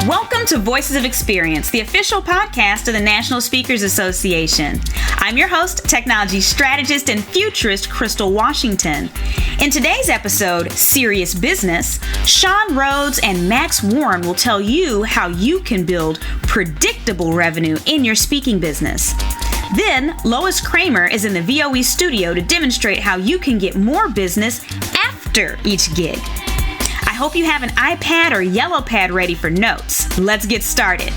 Welcome to Voices of Experience, the official podcast of the National Speakers Association. I'm your host, technology strategist and futurist Crystal Washington. In today's episode, Serious Business, Shawn Rhodes and Max Warren will tell you how you can build predictable revenue in your speaking business. Then, Lois Creamer is in the VOE studio to demonstrate how you can get more business after each gig. I hope you have an iPad or yellow pad ready for notes. Let's get started.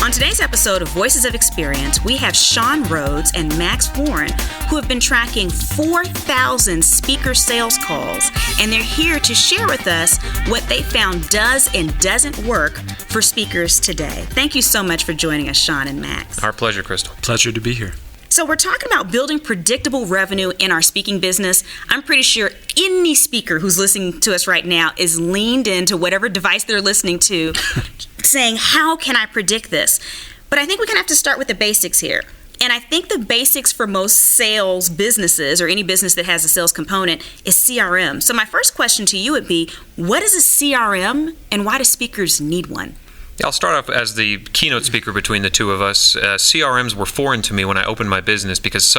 On today's episode of Voices of Experience, we have Shawn Rhodes and Max Warren, who have been tracking 4,000 speaker sales calls, and they're here to share with us what they found does and doesn't work for speakers today. Thank you so much for joining us, Shawn and Max. Our pleasure, Crystal. Pleasure to be here. So we're talking about building predictable revenue in our speaking business. I'm pretty sure any speaker who's listening to us right now is leaned into whatever device they're listening to, saying, how can I predict this? But I think we kind of have to start with the basics here. And I think the basics for most sales businesses, or any business that has a sales component, is CRM. So my first question to you would be, what is a CRM and why do speakers need one? I'll start off as the keynote speaker between the two of us. CRMs were foreign to me when I opened my business because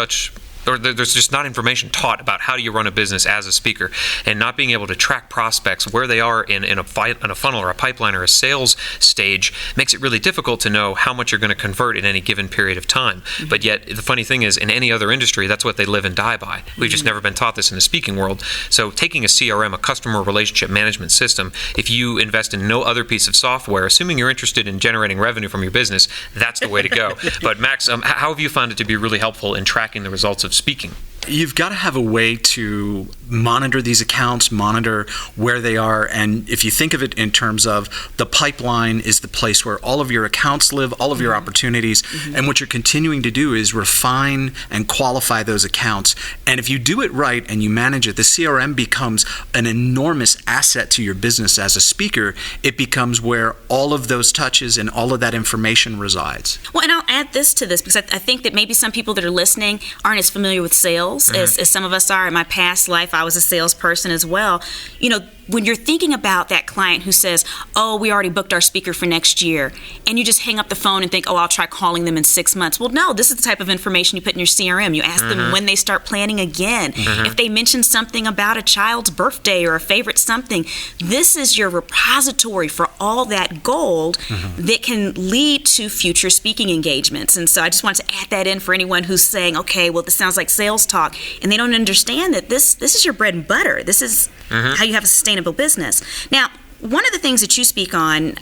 there's just not information taught about how do you run a business as a speaker, and not being able to track prospects where they are in a funnel or a pipeline or a sales stage makes it really difficult to know how much you're going to convert in any given period of time. Mm-hmm. But yet the funny thing is, in any other industry, that's what they live and die by. We've just never been taught this in the speaking world. So taking a CRM, a customer relationship management system, if you invest in no other piece of software, assuming you're interested in generating revenue from your business, that's the way to go. But Max, how have you found it to be really helpful in tracking the results of speaking? You've got to have a way to monitor these accounts, monitor where they are, and if you think of it in terms of the pipeline is the place where all of your accounts live, all of your opportunities, and what you're continuing to do is refine and qualify those accounts. And if you do it right and you manage it, the CRM becomes an enormous asset to your business as a speaker. It becomes where all of those touches and all of that information resides. Well, and I'll add this to this because I think that maybe some people that are listening aren't as familiar with sales as some of us are. In my past life, I was a salesperson as well. You know, when you're thinking about that client who says, oh, we already booked our speaker for next year, and you just hang up the phone and think, oh, I'll try calling them in 6 months. Well, no, this is the type of information you put in your CRM. You ask them when they start planning again. If they mention something about a child's birthday or a favorite something, this is your repository for all that gold that can lead to future speaking engagements. And so I just wanted to add that in for anyone who's saying, okay, well, this sounds like sales talk, and they don't understand that this is your bread and butter. This is how you have a sustainable business. Now, one of the things that you speak on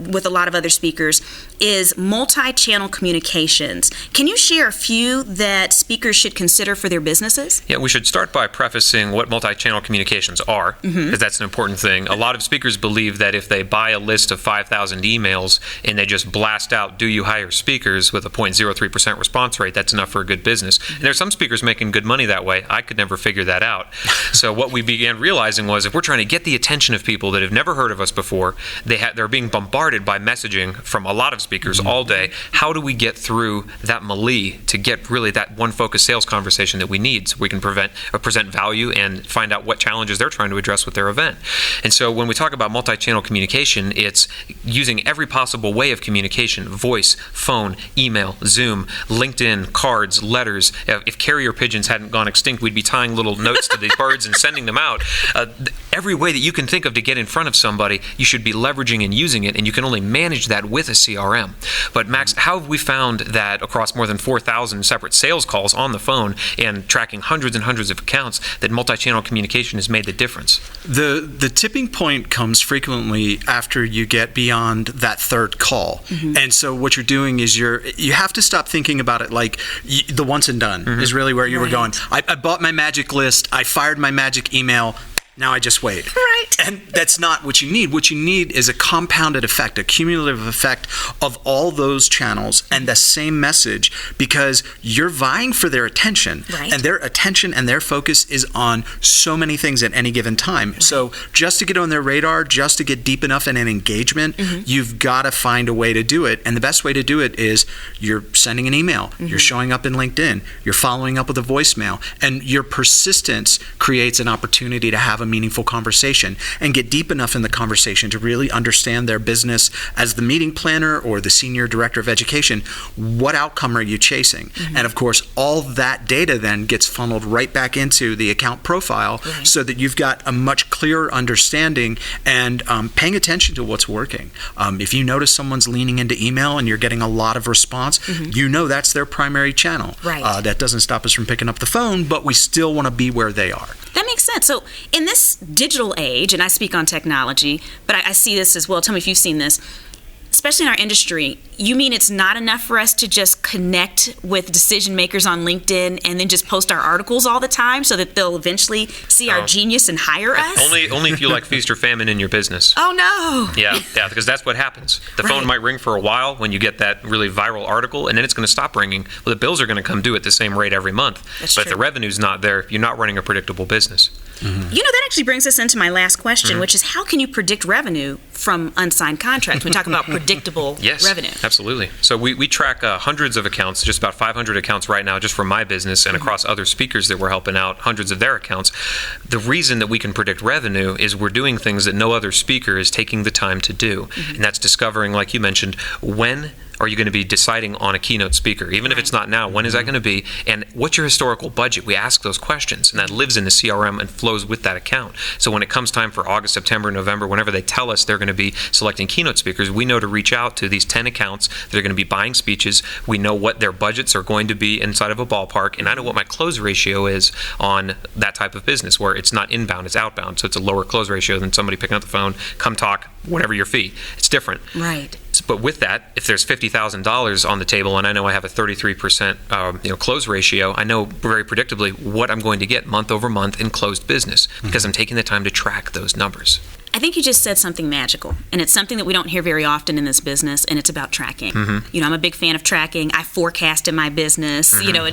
with a lot of other speakers is multi-channel communications. Can you share a few that speakers should consider for their businesses? Yeah, we should start by prefacing what multi-channel communications are, because that's an important thing. A lot of speakers believe that if they buy a list of 5,000 emails and they just blast out, do you hire speakers with a 0.03% response rate, that's enough for a good business. And there's some speakers making good money that way. I could never figure that out. So what we began realizing was if we're trying to get the attention of people that have never heard of us before, they're being bombarded by messaging from a lot of speakers all day. How do we get through that melee to get really that one focused sales conversation that we need so we can present value and find out what challenges they're trying to address with their event? And so when we talk about multi-channel communication, it's using every possible way of communication: voice, phone, email, Zoom, LinkedIn, cards, letters. If carrier pigeons hadn't gone extinct, we'd be tying little notes to these birds and sending them out. Every way that you can think of to get in front of somebody, you should be leveraging and using it, and you can only manage that with a CRM. But Max, how have we found that across more than 4,000 separate sales calls on the phone and tracking hundreds and hundreds of accounts that multi-channel communication has made the difference? The tipping point comes frequently after you get beyond that third call. And so what you're doing is you have to stop thinking about it like the once and done is really where you were going. I bought my magic list, I fired my magic email, now I just wait. Right. And that's not what you need. What you need is a compounded effect, a cumulative effect of all those channels and the same message, because you're vying for their attention. Right. And their attention and their focus is on so many things at any given time. Right. So just to get on their radar, just to get deep enough in an engagement, you've got to find a way to do it. And the best way to do it is you're sending an email, you're showing up in LinkedIn, you're following up with a voicemail, and your persistence creates an opportunity to have a meaningful conversation and get deep enough in the conversation to really understand their business as the meeting planner or the senior director of education. What outcome are you chasing? And of course, all that data then gets funneled right back into the account profile so that you've got a much clearer understanding and paying attention to what's working. If you notice someone's leaning into email and you're getting a lot of response, you know that's their primary channel. That doesn't stop us from picking up the phone, but we still want to be where they are. That makes sense. So in this digital age, and I speak on technology, but I see this as well. Tell me if you've seen this. Especially in our industry, you mean it's not enough for us to just connect with decision makers on LinkedIn and then just post our articles all the time so that they'll eventually see our genius and hire us? Only if you like feast or famine in your business. Oh, no. Yeah, because that's what happens. The phone might ring for a while when you get that really viral article, and then it's going to stop ringing. Well, the bills are going to come due at the same rate every month. That's but true. if the revenue's not there, you're not running a predictable business. You know, that actually brings us into my last question, which is how can you predict revenue from unsigned contracts? We talk about predictable revenue. Absolutely. So we track hundreds of accounts, just about 500 accounts right now, just for my business and across other speakers that we're helping out, hundreds of their accounts. The reason that we can predict revenue is we're doing things that no other speaker is taking the time to do. And that's discovering, like you mentioned, when are you going to be deciding on a keynote speaker? Even if it's not now, when is that going to be? And what's your historical budget? We ask those questions, and that lives in the CRM and flows with that account. So when it comes time for August, September, November, whenever they tell us they're going to be selecting keynote speakers, we know to reach out to these 10 accounts that are going to be buying speeches. We know what their budgets are going to be inside of a ballpark, and I know what my close ratio is on that type of business, where it's not inbound, it's outbound. So it's a lower close ratio than somebody picking up the phone, come talk, whatever your fee. It's different. Right. But with that, if there's $50,000 on the table and I know I have a 33% close ratio, I know very predictably what I'm going to get month over month in closed business because I'm taking the time to track those numbers. I think you just said something magical, and it's something that we don't hear very often in this business, and it's about tracking. You know, I'm a big fan of tracking. I forecast in my business, you know,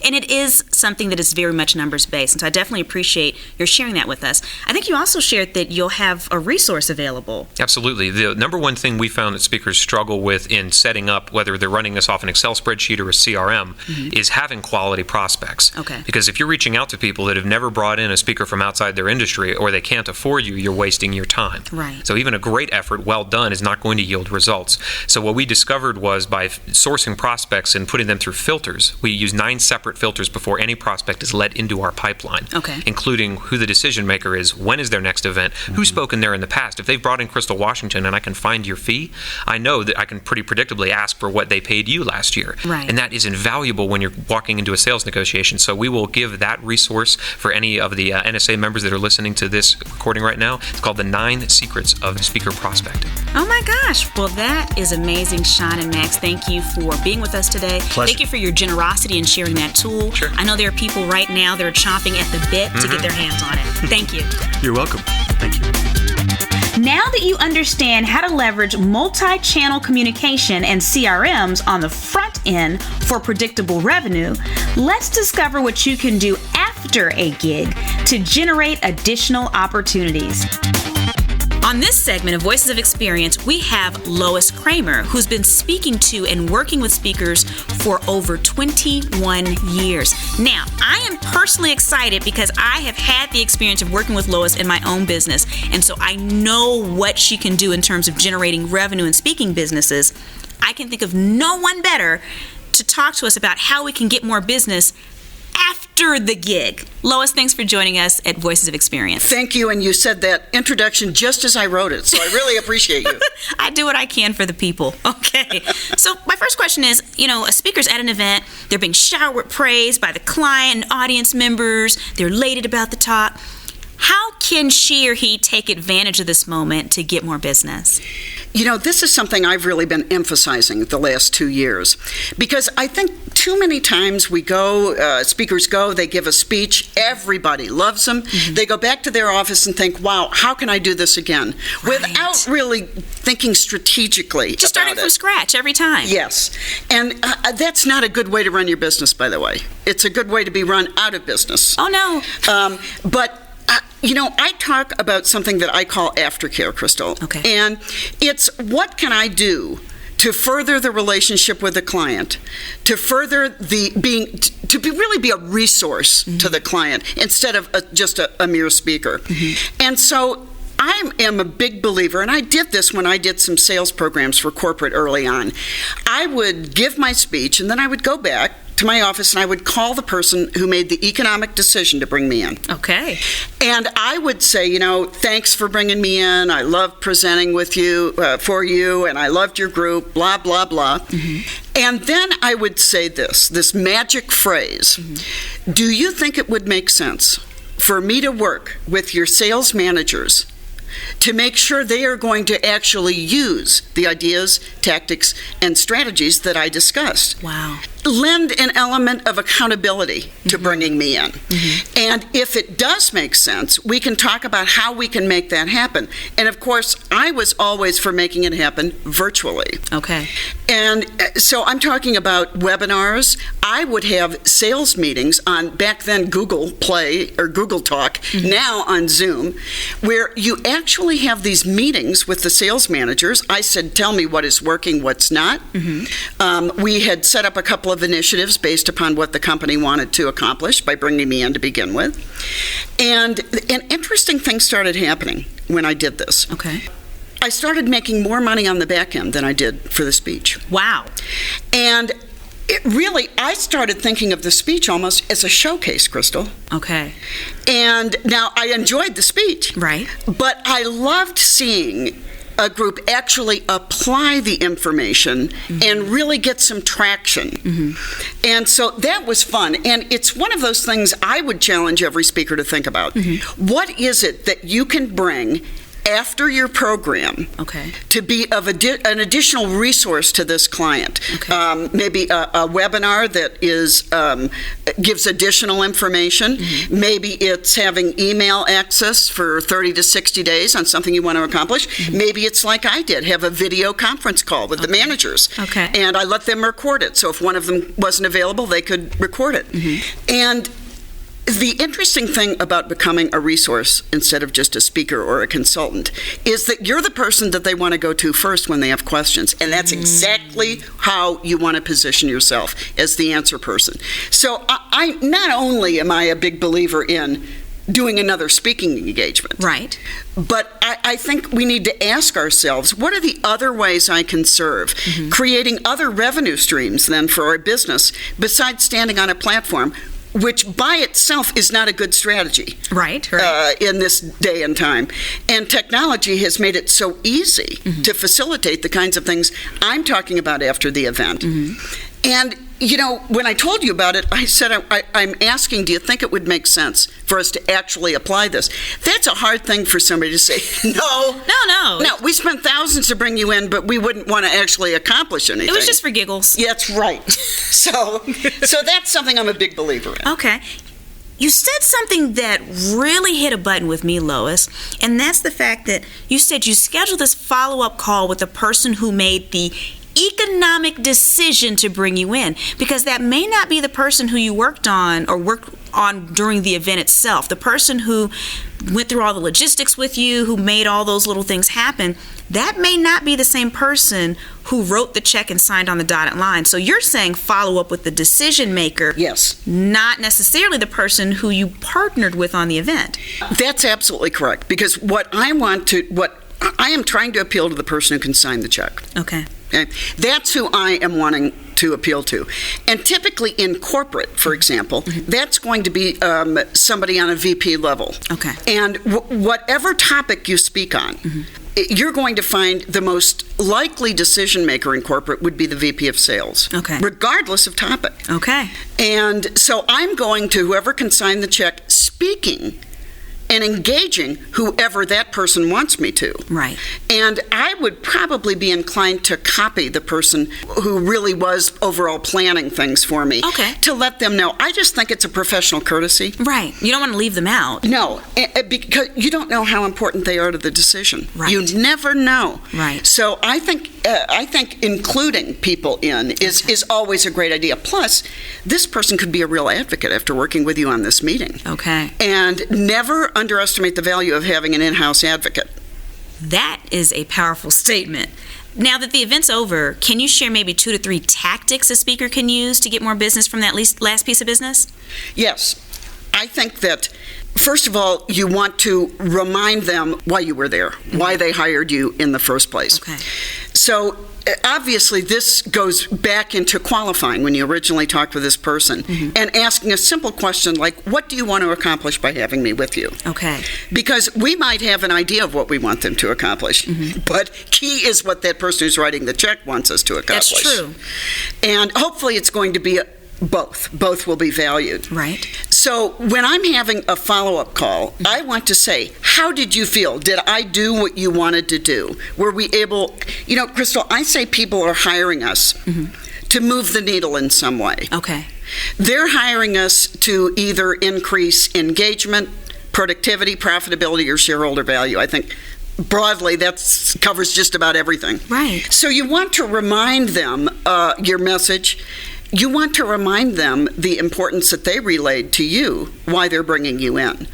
and it is something that is very much numbers-based, and so I definitely appreciate your sharing that with us. I think you also shared that you'll have a resource available. Absolutely. The number one thing we found that speakers struggle with in setting up, whether they're running this off an Excel spreadsheet or a CRM, is having quality prospects. Okay. Because if you're reaching out to people that have never brought in a speaker from outside their industry or they can't afford you, you're wasting your time. Right. So even a great effort, well done, is not going to yield results. So what we discovered was by sourcing prospects and putting them through filters, we use 9 separate filters before any prospect is let into our pipeline, including who the decision maker is, when is their next event, who's spoken there in the past. If they've brought in Crystal Washington and I can find your fee, I know that I can pretty predictably ask for what they paid you last year. Right. And that is invaluable when you're walking into a sales negotiation. So we will give that resource for any of the NSA members that are listening to this recording right now. It's called the 9 Secrets of Speaker Prospecting. Oh my gosh. Well, that is amazing, Shawn and Max. Thank you for being with us today. Pleasure. Thank you for your generosity in sharing that tool. Sure. I know there are people right now that are chomping at the bit to get their hands on it. Thank you. You're welcome. Thank you. Now that you understand how to leverage multi-channel communication and CRMs on the front end for predictable revenue, let's discover what you can do after a gig to generate additional opportunities. On this segment of Voices of Experience, we have Lois Creamer, who's been speaking to and working with speakers for over 21 years. Now, I am personally excited because I have had the experience of working with Lois in my own business, and so I know what she can do in terms of generating revenue in speaking businesses. I can think of no one better to talk to us about how we can get more business after the gig. Lois, thanks for joining us at Voices of Experience. Thank you, and you said that introduction just as I wrote it, so I really appreciate you. I do what I can for the people. Okay. So my first question is, you know, a speaker's at an event, they're being showered with praise by the client and audience members, they're elated about the talk. How can she or he take advantage of this moment to get more business? You know, this is something I've really been emphasizing the last 2 years, because I think too many times we go, speakers go, they give a speech, everybody loves them, they go back to their office and think, wow, how can I do this again? Right. Without really thinking strategically Just starting from scratch every time. Yes, and that's not a good way to run your business, by the way. It's a good way to be run out of business. Oh, no. You know, I talk about something that I call aftercare, Crystal. Okay. And it's what can I do to further the relationship with the client, to further really be a resource to the client instead of just a mere speaker. And so I am a big believer, and I did this when I did some sales programs for corporate early on. I would give my speech, and then I would go back to my office and I would call the person who made the economic decision to bring me in. Okay. And I would say, thanks for bringing me in. I love presenting with you, for you, and I loved your group, blah, blah, blah. And then I would say this magic phrase. Do you think it would make sense for me to work with your sales managers to make sure they are going to actually use the ideas, tactics, and strategies that I discussed? Wow. Lend an element of accountability to bringing me in. And if it does make sense, we can talk about how we can make that happen. And of course, I was always for making it happen virtually. Okay. And so I'm talking about webinars. I would have sales meetings on, back then, Google Play or Google Talk, now on Zoom, where you actually have these meetings with the sales managers. I said, tell me what is working, what's not. We had set up a couple of initiatives based upon what the company wanted to accomplish by bringing me in to begin with. And an interesting thing started happening when I did this. Okay. I started making more money on the back end than I did for the speech. Wow. And I started thinking of the speech almost as a showcase, Crystal. Okay. And now I enjoyed the speech. Right. But I loved seeing a group actually apply the information and really get some traction. And so that was fun. And it's one of those things I would challenge every speaker to think about. What is it that you can bring after your program to be of an additional resource to this client? Maybe a webinar that gives additional information. Maybe it's having email access for 30 to 60 days on something you want to accomplish. Maybe it's like I did, have a video conference call with the managers. And I let them record it. So if one of them wasn't available, they could record it. And the interesting thing about becoming a resource instead of just a speaker or a consultant is that you're the person that they want to go to first when they have questions. And that's exactly how you want to position yourself, as the answer person. So I not only am I a big believer in doing another speaking engagement. Right. But I think we need to ask ourselves, what are the other ways I can serve? Creating other revenue streams then for our business besides standing on a platform, which by itself is not a good strategy. Right. In this day and time. And technology has made it so easy to facilitate the kinds of things I'm talking about after the event. And, when I told you about it, I said, I'm asking, do you think it would make sense for us to actually apply this? That's a hard thing for somebody to say. No, we spent thousands to bring you in, but we wouldn't want to actually accomplish anything. It was just for giggles. Yeah, that's right. So that's something I'm a big believer in. Okay. You said something that really hit a button with me, Lois, and that's the fact that you said you scheduled this follow-up call with the person who made the economic decision to bring you in, because that may not be the person who you worked on during the event itself. The person who went through all the logistics with you, who made all those little things happen, that may not be the same person who wrote the check and signed on the dotted line. So you're saying follow up with the decision maker. Yes. Not necessarily the person who you partnered with on the event. That's absolutely correct, because what I am trying to appeal to the person who can sign the check. Okay. That's who I am wanting to appeal to. And typically in corporate, for example, that's going to be somebody on a VP level. Okay. And whatever topic you speak on, you're going to find the most likely decision maker in corporate would be the VP of sales. Okay. Regardless of topic. Okay. And so I'm going to whoever can sign the check speaking and engaging whoever that person wants me to. Right. And I would probably be inclined to copy the person who really was overall planning things for me. Okay. To let them know. I just think it's a professional courtcy. Right. You don't want to leave them out. No, because you don't know how important they are to the decision. Right. You never know. Right. So I think including people in is always a great idea. Plus, this person could be a real advocate after working with you on this meeting. Okay. And never underestimate the value of having an in-house advocate. That is a powerful statement. Now that the event's over, can you share maybe 2 to 3 tactics a speaker can use to get more business from that last piece of business? Yes. I think that, first of all, you want to remind them why you were there, why they hired you in the first place. Okay. So, obviously, this goes back into qualifying when you originally talked with this person and asking a simple question like, what do you want to accomplish by having me with you? Okay. Because we might have an idea of what we want them to accomplish, but key is what that person who's writing the check wants us to accomplish. That's true. And hopefully it's going to be both. Both will be valued. Right. So when I'm having a follow-up call, I want to say, how did you feel? Did I do what you wanted to do? Were we able, Crystal, I say people are hiring us to move the needle in some way. Okay. They're hiring us to either increase engagement, productivity, profitability, or shareholder value. I think broadly that covers just about everything. Right. So you want to remind them your message. You want to remind them the importance that they relayed to you, why they're bringing you in.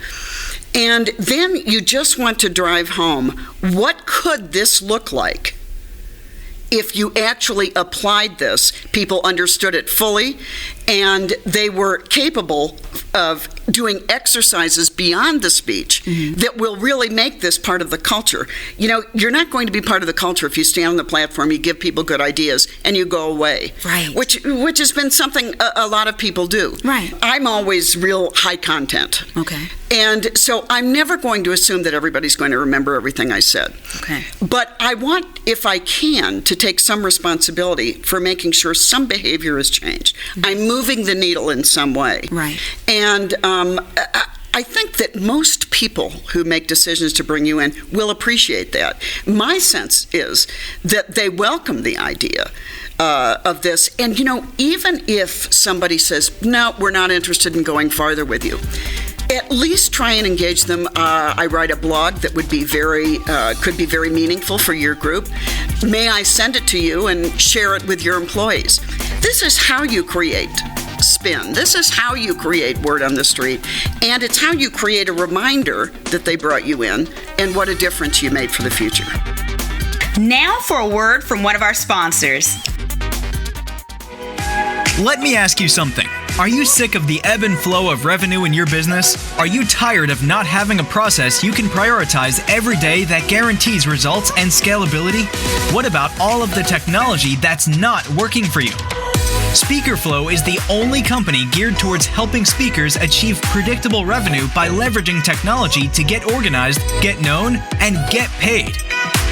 And then you just want to drive home, what could this look like if you actually applied this? People understood it fully, and they were capable of doing exercises beyond the speech that will really make this part of the culture. You're not going to be part of the culture if you stand on the platform, you give people good ideas, and you go away. Right. Which has been something a lot of people do. Right. I'm always real high content. Okay. And so I'm never going to assume that everybody's going to remember everything I said. Okay. But I want, if I can, to take some responsibility for making sure some behavior has changed. I'm moving the needle in some way. Right. And I think that most people who make decisions to bring you in will appreciate that. My sense is that they welcome the idea of this. And, even if somebody says, no, we're not interested in going farther with you, at least try and engage them. I write a blog that would be could be very meaningful for your group. May I send it to you and share it with your employees? This is how you create spin. This is how you create word on the street. And it's how you create a reminder that they brought you in and what a difference you made for the future. Now for a word from one of our sponsors. Let me ask you something. Are you sick of the ebb and flow of revenue in your business? Are you tired of not having a process you can prioritize every day that guarantees results and scalability? What about all of the technology that's not working for you? SpeakerFlow is the only company geared towards helping speakers achieve predictable revenue by leveraging technology to get organized, get known, and get paid.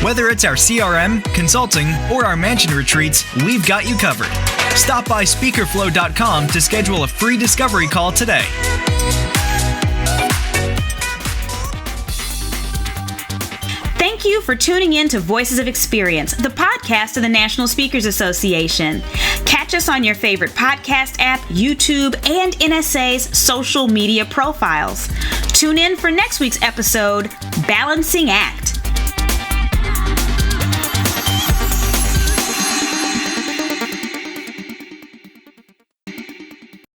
Whether it's our CRM, consulting, or our mansion retreats, we've got you covered. Stop by speakerflow.com to schedule a free discovery call today. Thank you for tuning in to Voices of Experience, the podcast of the National Speakers Association. Catch us on your favorite podcast app, YouTube, and NSA's social media profiles. Tune in for next week's episode, Balancing Act.